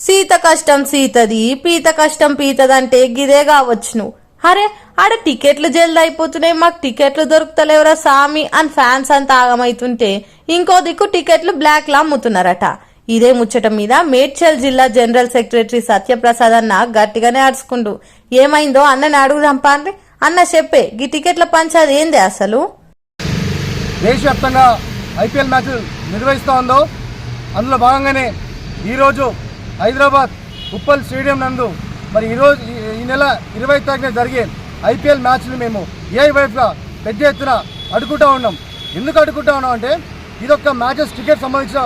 సీత కష్టం సీతది పీత కష్టం పీతదంటే గిదే కావచ్చును. అరే ఆడ టికెట్లు జల్ది అయిపోతున్నాయి, మాకు టికెట్లు దొరుకుతలేవరా సామి అని ఫ్యాన్స్ అంతా ఆగమైతుంటే ఇంకో దిక్కు టికెట్లు బ్లాక్ లా అమ్ముతున్నారట. ఇదే ముచ్చట మీద మేడ్చల్ జిల్లా జనరల్ సెక్రటరీ సత్యప్రసాద్ అన్న గట్టిగానే అడుచుకుండు. ఏమైందో అన్నని అడుగుదాం పాండ్రి. అన్న చెప్పే గీ టికెట్ల పంచాది ఏంది అసలు? దేశవ్యాప్తంగా ఐపీఎల్ మ్యాచ్ నిర్వహిస్తూ ఉందో అందులో భాగంగానే ఈరోజు హైదరాబాద్ ఉప్పల్ స్టేడియం నందు మరి ఈరోజు ఈ నెల 20 తారీఖున జరిగే ఐపీఎల్ మ్యాచ్ని మేము ఏఐవైఎఫ్గా పెద్ద ఎత్తున అడుగుతూ ఉన్నాం. ఎందుకు అడుగుతూ ఉన్నాం అంటే ఇదొక్క మ్యాచెస్ టికెట్ సంబంధించిన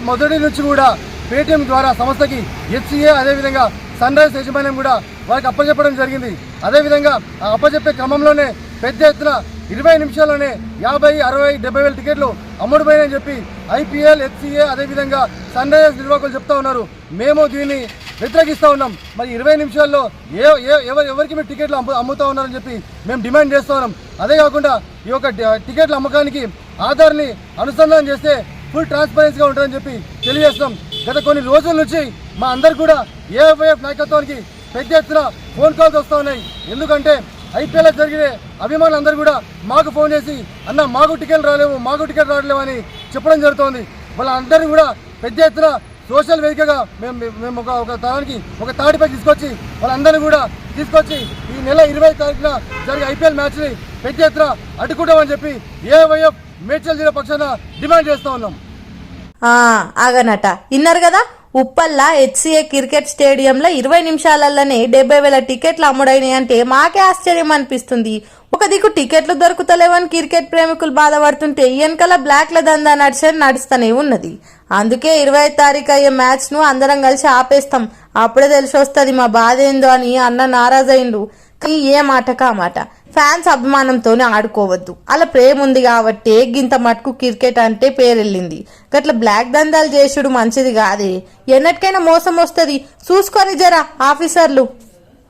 మొదటి నుంచి కూడా పేటీఎం ద్వారా సంస్థకి హెచ్సిఏ అదేవిధంగా సన్ రైజ్ యజమాన్యం కూడా వారికి అప్పచెప్పడం జరిగింది. అదేవిధంగా ఆ అప్పచెప్పే క్రమంలోనే పెద్ద ఎత్తున 20 నిమిషాల్లోనే 50, 60, 70 వేల టికెట్లు అమ్ముడుపోయాయని చెప్పి ఐపీఎల్, హెచ్సిఏ అదేవిధంగా సన్ రైజర్స్ నిర్వాహకులు చెప్తా ఉన్నారు. మేము దీన్ని వ్యతిరేకిస్తూ ఉన్నాం. మరి 20 నిమిషాల్లో ఎవరికి మీరు టికెట్లు అమ్ముతూ ఉన్నారని చెప్పి మేము డిమాండ్ చేస్తూ ఉన్నాం. అదే కాకుండా ఈ యొక్క టికెట్ల అమ్మకానికి ఆధార్ని అనుసంధానం చేస్తే ఫుల్ ట్రాన్స్పరెన్సీగా ఉంటుందని చెప్పి తెలియజేస్తున్నాం. గత కొన్ని రోజుల నుంచి మా అందరు కూడా ఏఐవైఎఫ్ నాయకత్వానికి పెద్ద ఎత్తున ఫోన్ కాల్స్ వస్తూ ఉన్నాయి. ఎందుకంటే ఐపీఎల్ జరిగిన అభిమానులందరూ కూడా మాకు ఫోన్ చేసి అన్న మాకు టికెట్ రావట్లేవు అని చెప్పడం జరుగుతోంది. వాళ్ళందరినీ కూడా పెద్ద ఎత్తున సోషల్ వేదికగా మేము ఒక తరానికి ఒక తాడిపై తీసుకొచ్చి వాళ్ళందరినీ కూడా తీసుకొచ్చి ఈ నెల 20 తారీఖున జరిగే ఐపీఎల్ మ్యాచ్ని పెద్ద ఎత్తున అడ్డుకుంటామని చెప్పి ఏఐవైఎఫ్ మేడ్చల్ జిల్లా పక్షాన డిమాండ్ చేస్తూ ఉన్నాం. ఆగనట ఇన్నారు కదా, ఉప్పల్లా హెచ్సిఏ క్రికెట్ స్టేడియంలో 20 నిమిషాలలోనే 70,000 టికెట్లు అమ్ముడైనాయి అంటే మాకే ఆశ్చర్యం అనిపిస్తుంది. ఒక దిక్కు టికెట్లు దొరుకుతలేవని క్రికెట్ ప్రేమికులు బాధపడుతుంటే వెనకాల బ్లాక్ల దందా నడుస్తూనే ఉన్నది. అందుకే 20 తారీఖు అయ్యే మ్యాచ్ ను అందరం కలిసి ఆపేస్తాం, అప్పుడే తెలిసి వస్తుంది మా బాధ ఏందో అని అన్న నారాజైండు. కానీ ఏ మాట కామాట ఫ్యాన్స్ అభిమానంతోనే ఆడుకోవద్దు, అలా ప్రేమ ఉంది కాబట్టి గింత మటుకు క్రికెట్ అంటే పేరెళ్ళింది. గట్ల బ్లాక్ దందాలు చేసుడు మంచిది కాదే, ఎన్నటికైనా మోసం వస్తుంది. చూసుకొని జరా ఆఫీసర్లు.